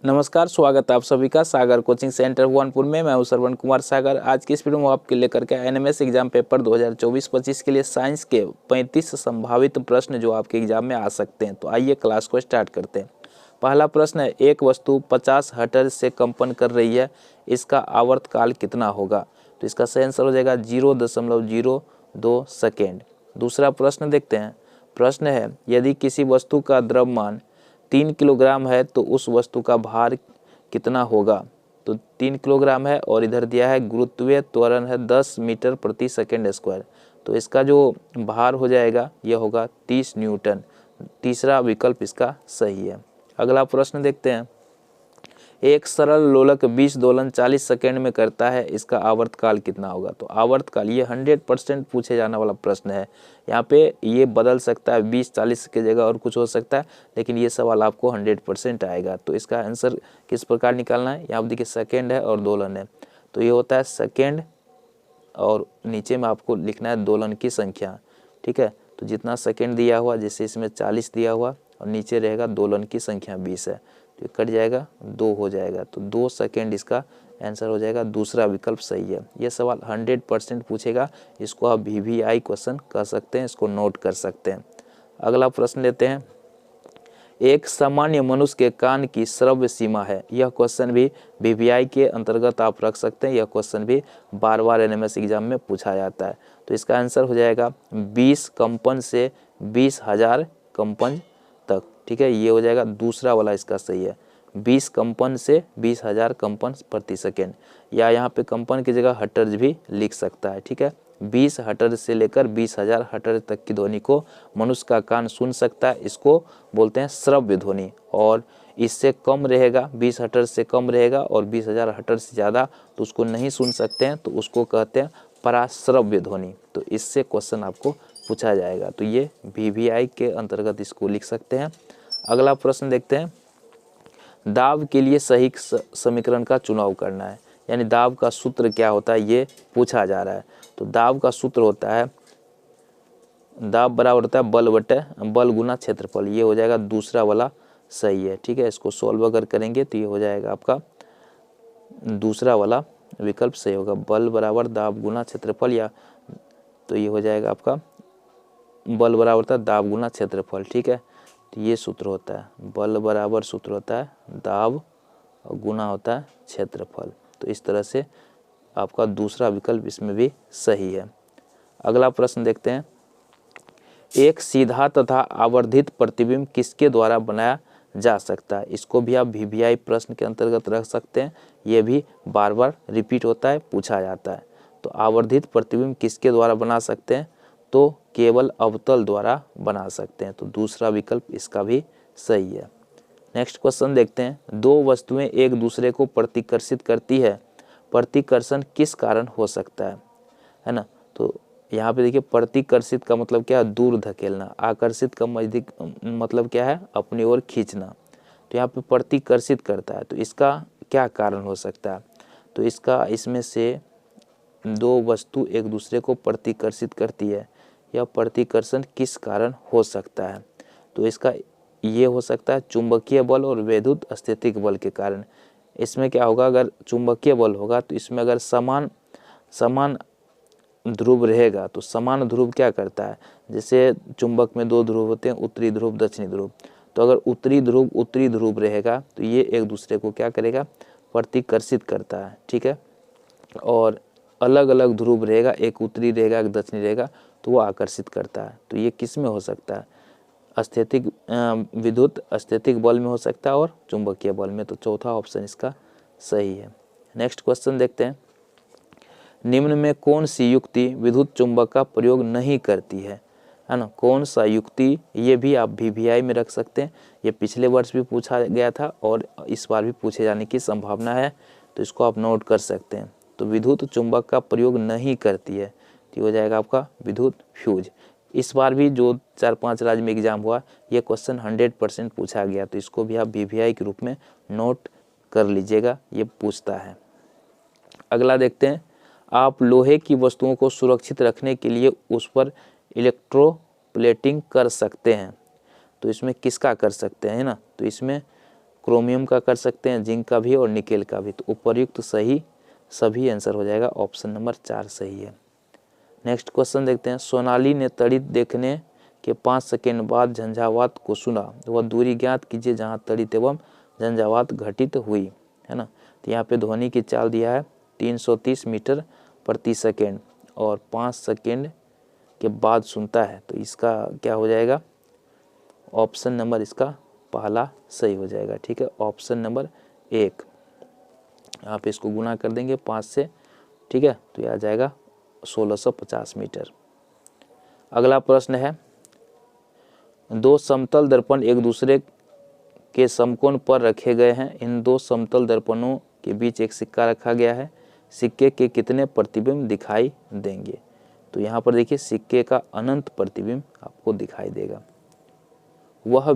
नमस्कार, स्वागत है आप सभी का सागर कोचिंग सेंटर भुवनपुर में। मैं हूं श्रवण कुमार सागर। आज की इस वीडियो में आपके लेकर के एनएमएस एग्जाम पेपर 2024-25 के लिए साइंस के 35 संभावित प्रश्न जो आपके एग्जाम में आ सकते हैं। तो आइए क्लास को स्टार्ट करते हैं। पहला प्रश्न है, एक वस्तु 50 हर्ट्ज से कंपन कर रही है, इसका आवर्तकाल कितना होगा? तो इसका सही आंसर हो जाएगा 0.02 सेकेंड। दूसरा प्रश्न देखते हैं। प्रश्न है, यदि किसी वस्तु का द्रव्यमान 3 किलोग्राम है तो उस वस्तु का भार कितना होगा? तो 3 किलोग्राम है और इधर दिया है गुरुत्वीय त्वरण है 10 मीटर प्रति सेकेंड स्क्वायर। तो इसका जो भार हो जाएगा यह होगा 30 न्यूटन। तीसरा विकल्प इसका सही है। अगला प्रश्न देखते हैं। एक सरल लोलक 20 दोलन 40 सेकेंड में करता है, इसका आवर्तकाल कितना होगा? तो आवर्तकाल ये 100% पूछे जाने वाला प्रश्न है। यहाँ पे ये बदल सकता है, 20-40 की जगह और कुछ हो सकता है, लेकिन ये सवाल आपको 100% आएगा। तो इसका आंसर किस प्रकार निकालना है? यहाँ देखिए सेकेंड है और दोलन है, तो ये होता है सेकेंड और नीचे में आपको लिखना है दोलन की संख्या। ठीक है, तो जितना सेकेंड दिया हुआ, जैसे इसमें 40 दिया हुआ और नीचे रहेगा दोलन की संख्या 20 है, तो कट जाएगा 2 हो जाएगा, तो 2 सेकेंड इसका आंसर हो जाएगा। दूसरा विकल्प सही है। यह सवाल 100% पूछेगा। इसको आप VVI क्वेश्चन कह सकते हैं, इसको नोट कर सकते हैं। अगला प्रश्न लेते हैं। एक सामान्य मनुष्य के कान की श्रव्य सीमा है, यह क्वेश्चन भी VVI के अंतर्गत आप रख सकते हैं। यह क्वेश्चन भी बार बार एनएमएस एग्जाम में पूछा जाता है। तो इसका आंसर हो जाएगा 20 कंपन से 20,000 कंपन तक। ठीक है, ये हो जाएगा दूसरा वाला इसका सही है। 20 कंपन से 20,000 कंपन प्रति सेकेंड, या यहाँ पे कंपन की जगह हर्ट्ज भी लिख सकता है। ठीक है, 20 हर्ट्ज से लेकर 20,000 हर्ट्ज तक की ध्वनि को मनुष्य का कान सुन सकता है। इसको बोलते हैं श्रव्य ध्वनि। और इससे कम रहेगा, 20 हर्ट्ज से कम रहेगा और 20,000 हर्ट्ज से ज़्यादा, तो उसको नहीं सुन सकते हैं, तो उसको कहते हैं पराश्रव्य ध्वनि। तो इससे क्वेश्चन आपको पूछा जाएगा। तो ये VVI के अंतर्गत इसको लिख सकते हैं। अगला प्रश्न देखते हैं। दाब के लिए सही समीकरण का चुनाव करना है, यानी दाब का सूत्र क्या होता है ये पूछा जा रहा है। तो दाब का सूत्र होता है, दाब बराबर होता है बल बटे बल गुना क्षेत्रफल। ये हो जाएगा दूसरा वाला सही है। ठीक है, इसको सोल्व अगर करेंगे तो ये हो जाएगा आपका दूसरा वाला विकल्प सही होगा। बल बराबर दाब गुना क्षेत्रफल, या तो ये हो जाएगा आपका बल बराबर होता है दाब गुना क्षेत्रफल। ठीक है, तो ये सूत्र होता है, बल बराबर सूत्र होता है दाब और गुना होता है क्षेत्रफल। तो इस तरह से आपका दूसरा विकल्प इसमें भी सही है। अगला प्रश्न देखते हैं। एक सीधा तथा आवर्धित प्रतिबिंब किसके द्वारा बनाया जा सकता है? इसको भी आप VVI प्रश्न के अंतर्गत रख सकते हैं। ये भी बार बार रिपीट होता है, पूछा जाता है। तो आवर्धित प्रतिबिंब किसके द्वारा बना सकते हैं? तो केवल अवतल द्वारा बना सकते हैं। तो दूसरा विकल्प इसका भी सही है। नेक्स्ट क्वेश्चन देखते हैं। दो वस्तुएं एक दूसरे को प्रतिकर्षित करती है, प्रतिकर्षण किस कारण हो सकता है ना? तो यहाँ पे देखिए, प्रतिकर्षित का मतलब क्या है? दूर धकेलना। आकर्षित का मतलब क्या है? अपनी ओर खींचना। तो यहाँ पे प्रतिकर्षित करता है, तो इसका क्या कारण हो सकता है? तो इसका इसमें से दो वस्तु एक दूसरे को प्रतिकर्षित करती है, यह प्रतिकर्षण किस कारण हो सकता है? तो इसका ये हो सकता है चुंबकीय बल और वैद्युत स्थैतिक बल के कारण। इसमें क्या होगा? अगर चुंबकीय बल होगा तो इसमें अगर समान ध्रुव रहेगा, तो समान ध्रुव क्या करता है? जैसे चुंबक में 2 ध्रुव होते हैं, उत्तरी ध्रुव दक्षिणी ध्रुव। तो अगर उत्तरी ध्रुव रहेगा तो ये एक दूसरे को क्या करेगा? प्रतिकर्षित करता है। ठीक है, और अलग अलग ध्रुव रहेगा, एक उत्तरी रहेगा एक दक्षिणी रहेगा, तो वो आकर्षित करता है। तो ये किस में हो सकता है? स्थैतिक विद्युत स्थैतिक बल में हो सकता है और चुंबकीय बल में। तो चौथा ऑप्शन इसका सही है। नेक्स्ट क्वेश्चन देखते हैं। निम्न में कौन सी युक्ति विद्युत चुंबक का प्रयोग नहीं करती है ना? कौन सा युक्ति? ये भी आप VVI में रख सकते हैं। ये पिछले वर्ष भी पूछा गया था और इस बार भी पूछे जाने की संभावना है, तो इसको आप नोट कर सकते हैं। तो विद्युत चुंबक का प्रयोग नहीं करती है, तो हो जाएगा आपका विद्युत फ्यूज। इस बार भी जो 4-5 राज्य में एग्जाम हुआ, ये क्वेश्चन 100% पूछा गया, तो इसको भी आप VVI के रूप में नोट कर लीजिएगा, ये पूछता है। अगला देखते हैं। आप लोहे की वस्तुओं को सुरक्षित रखने के लिए उस पर इलेक्ट्रोप्लेटिंग कर सकते हैं, तो इसमें किसका कर सकते हैं ना? तो इसमें क्रोमियम का कर सकते हैं, जिंक का भी और निकेल का भी। तो उपर्युक्त सही सभी आंसर हो जाएगा, ऑप्शन नंबर 4 सही है। नेक्स्ट क्वेश्चन देखते हैं। सोनाली ने तड़ित देखने के 5 सेकेंड बाद झंझावात को सुना, वह दूरी ज्ञात कीजिए जहां तड़ित एवं झंझावात घटित हुई, है ना। तो यहाँ पे ध्वनि की चाल दिया है 330 मीटर प्रति सेकेंड और 5 सेकेंड के बाद सुनता है, तो इसका क्या हो जाएगा, ऑप्शन नंबर इसका पहला सही हो जाएगा। ठीक है, ऑप्शन नंबर 1। यहाँ पे इसको गुना कर देंगे 5 से, ठीक है, तो ये आ जाएगा 1650 मीटर। अगला प्रश्न है, दो समतल दर्पण एक दूसरे के समकोण पर रखे गए हैं। इन दो समतल दर्पणों के बीच एक सिक्का रखा गया है। सिक्के के कितने प्रतिबिंब दिखाई देंगे? तो यहाँ पर देखिए सिक्के का अनंत प्रतिबिंब आपको दिखाई देगा। वह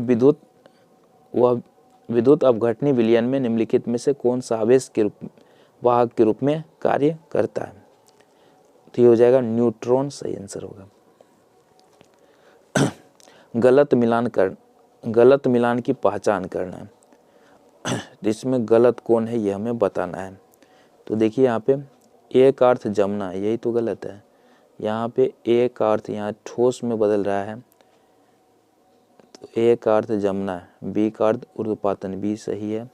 विद्युत अपघटनी विलयन में निम्नलिखित में से कौन सा आवेश के वाहक के रूप में कार्य करता है? तो ये हो जाएगा न्यूट्रॉन, सही आंसर होगा। गलत मिलान की पहचान करना है। इसमें गलत कौन है ये हमें बताना है। तो देखिए यहाँ पे एक अर्थ जमना, यही तो गलत है। यहाँ पे एक अर्थ यहाँ ठोस में बदल रहा है, तो ए का अर्थ जमना है, बी का अर्थ ऊर्ध्वपातन, बी सही है।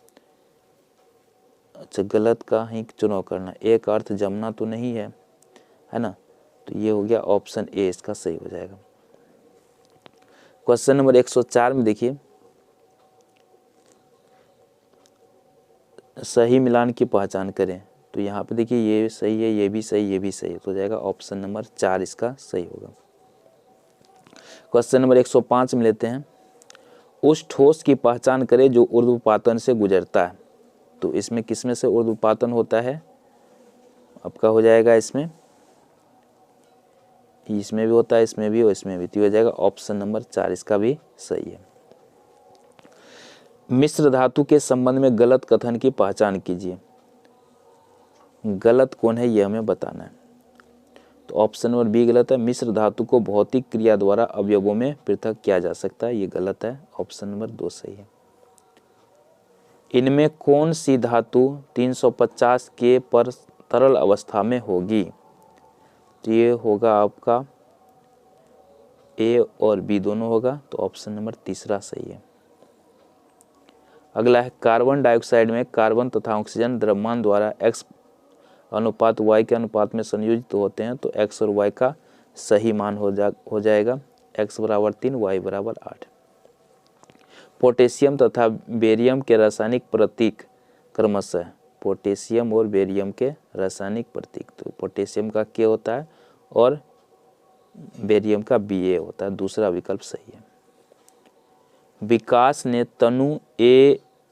अच्छा, गलत का ही चुनाव करना, ए का अर्थ जमना तो नहीं है, है ना। तो ये हो गया ऑप्शन ए, इसका सही हो जाएगा। क्वेश्चन नंबर 104 में देखिए, सही मिलान की पहचान करें। तो यहाँ पे देखिए ये सही है, ये भी सही, ये भी सही, तो हो जाएगा ऑप्शन नंबर 4 इसका सही होगा। क्वेश्चन नंबर 105 में लेते हैं, उस ठोस की पहचान करें जो ऊर्ध्वपातन से गुजरता है। तो इसमें किसमें से ऊर्ध्वपातन होता है? आपका हो जाएगा इसमें भी होता है, इसमें भी और इसमें भी, तो हो जाएगा ऑप्शन नंबर 4 इसका भी सही है। मिश्र धातु के संबंध में गलत कथन की पहचान कीजिए। गलत कौन है ये हमें बताना है। तो ऑप्शन नंबर बी गलत है। मिश्र धातु को भौतिक क्रिया द्वारा अवयवों में पृथक किया जा सकता है, ये गलत है, ऑप्शन नंबर 2 सही है। इनमें कौन सी धातु 350 के पर तरल अवस्था में होगी? तो ये होगा आपका ए और बी दोनों होगा, तो ऑप्शन नंबर 3 सही है। अगला है, कार्बन डाइऑक्साइड में कार्बन तथा ऑक्सीजन द्रव्यमान द्वारा x अनुपात y के अनुपात में संयोजित होते हैं। तो x और y का सही मान हो जाएगा x बराबर 3, y बराबर 8। पोटेशियम तथा बेरियम के रासायनिक प्रतीक क्रमशः, पोटेशियम और बेरियम के रासायनिक प्रतीक, तो पोटेशियम का K होता है और बेरियम का Ba होता है, दूसरा विकल्प सही है। विकास ने तनु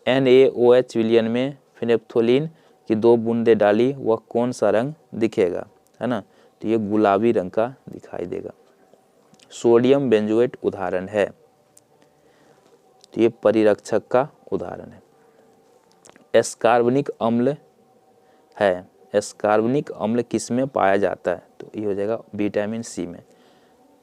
NaOH विलयन में फिनेप्थोलीन की 2 बूंदें डाली, वह कौन सा रंग दिखेगा, है ना। तो ये गुलाबी रंग का दिखाई देगा। सोडियम बेंजोएट उदाहरण है, तो ये परिरक्षक का उदाहरण है। एस्कार्बनिक अम्ल है, एस्कार्बनिक अम्ल किस में पाया जाता है? तो ये हो जाएगा विटामिन सी में।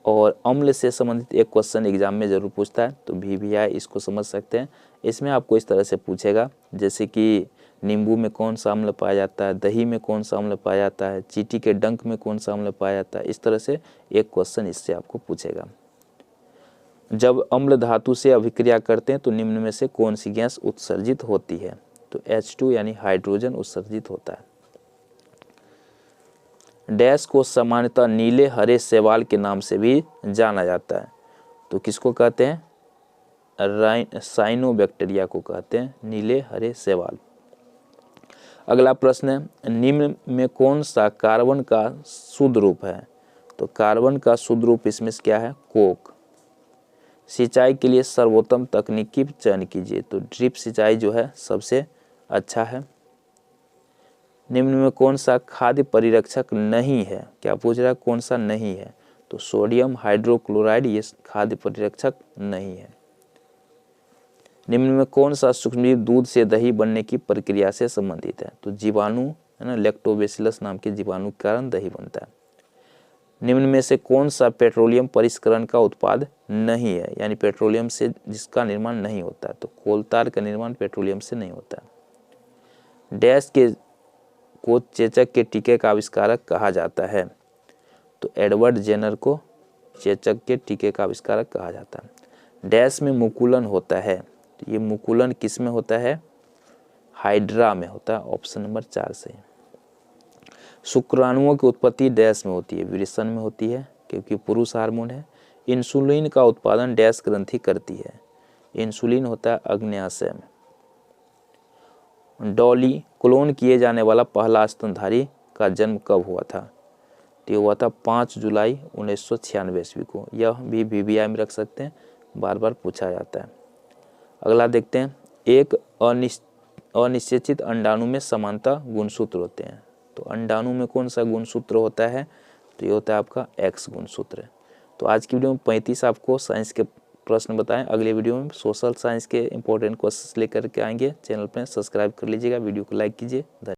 और अम्ल से संबंधित एक क्वेश्चन एग्जाम में जरूर पूछता है, तो VVI इसको समझ सकते हैं। इसमें आपको इस तरह से पूछेगा, जैसे कि नींबू में कौन सा अम्ल पाया जाता है, दही में कौन सा अम्ल पाया जाता है, चींटी के डंक में कौन सा अम्ल पाया जाता है। इस तरह से एक क्वेश्चन इससे आपको पूछेगा। जब अम्ल धातु से अभिक्रिया करते हैं तो निम्न में से कौन सी गैस उत्सर्जित होती है? तो H2 यानी हाइड्रोजन उत्सर्जित होता है। डैश को सामान्यतः नीले हरे शैवाल के नाम से भी जाना जाता है, तो किसको कहते हैं? साइनोबैक्टीरिया को कहते हैं नीले हरे शैवाल। अगला प्रश्न है, निम्न में कौन सा कार्बन का शुद्ध रूप है? तो कार्बन का शुद्ध रूप इसमें से क्या है? कोक। सिंचाई के लिए सर्वोत्तम तकनीक की चयन कीजिए। तो ड्रिप सिंचाई जो है सबसे अच्छा है। निम्न में कौन सा खाद्य परिरक्षक नहीं है? क्या पूछ रहा है, कौन सा नहीं है? तो सोडियम हाइड्रोक्लोराइड ये खाद्य परिरक्षक नहीं है। निम्न में कौन सा सूक्ष्मजीव दूध से दही बनने की प्रक्रिया से संबंधित है? तो जीवाणु, है ना, लैक्टोबैसिलस नाम के जीवाणु के कारण दही बनता है। निम्न में से कौन सा पेट्रोलियम परिष्करण का उत्पाद नहीं है, यानी पेट्रोलियम से जिसका निर्माण नहीं होता है। तो कोल तार का निर्माण पेट्रोलियम से नहीं होता है। डैश के को चेचक के टीके का आविष्कारक कहा जाता है। तो एडवर्ड जेनर को चेचक के टीके का आविष्कारक कहा जाता है। डैश में मुकुलन होता है। तो ये मुकुलन किस में होता है? हाइड्रा में होता है। ऑप्शन नंबर 4 सही। शुक्राणुओं की उत्पत्ति डैश में होती है? वृषण में होती है, क्योंकि पुरुष हार्मोन है। इंसुलिन का उत्पादन डैश ग्रंथि करती है? इंसुलिन होता है अग्न्याशय में। डॉली क्लोन किए जाने वाला पहला स्तनधारी का जन्म कब हुआ था? तो ये हुआ था 5 जुलाई 1996 ईस्वी को। यह भी VVI में रख सकते हैं, बार बार पूछा जाता है। अगला देखते हैं, एक अनिश्चित अंडाणु में समानता गुणसूत्र होते हैं। तो अंडाणु में कौन सा गुणसूत्र होता है? तो ये होता है आपका X गुणसूत्र। तो आज की वीडियो में 35 आपको साइंस के प्रश्न बताएं। अगले वीडियो में सोशल साइंस के इंपॉर्टेंट क्वेश्चन लेकर के आएंगे। चैनल पर सब्सक्राइब कर लीजिएगा, वीडियो को लाइक कीजिए।